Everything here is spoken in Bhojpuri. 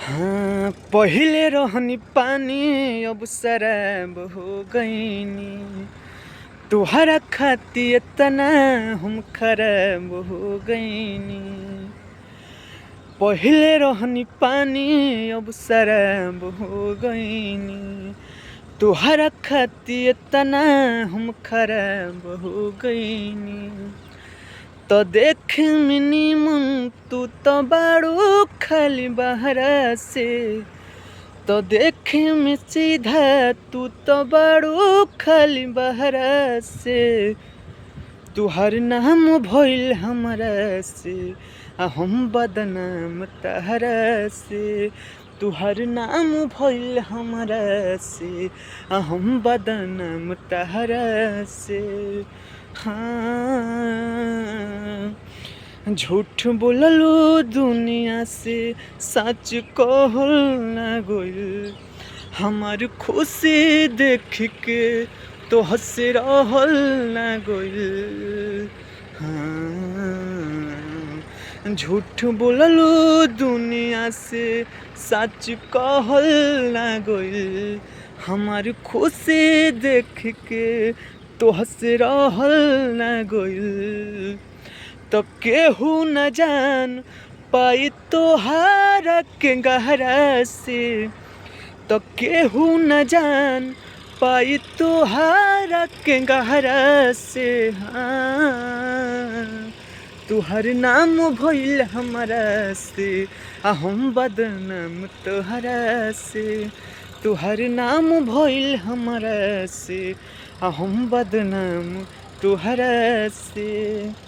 हाँ, पहिले रहनी पानी अब शराब हो गईनी। तुहरा खातिर इतना हम खराब हो गईनी। पहिले रहनी पानी अब शराब हो गईनी। तुहरा खातिर इतना हम खराब हो गईनी। तो देख मिनी मन तू तो बाड़ू खाली बहरा से। तो देख में सीधा तू तो बाड़ू खाली बहरा से। तुहर नाम भइल हमरा से हम बदनाम तहरा से। तुहर नाम भइल हमरा से हम बदनाम तहरा से। हाँ, झूठ बोललू दुनिया से सच कहल ना गइल। हमार खुशी देख के तो हंस रहल ना गइल। हाँ, झूठ बोललू दुनिया से सच कहल ना गइल। हमार खुशी देख के तो हंस रहल ना गइल। तो केहू न जान पाई तोहारा के गहरा से। तो केहू न जान पाई तोहारा के गहरा से। हाँ, तुहर नाम भइल हमरा से हम बदनाम तोहरा से। तुहर नाम भइल हमरा से हम बदनाम तोहरा से।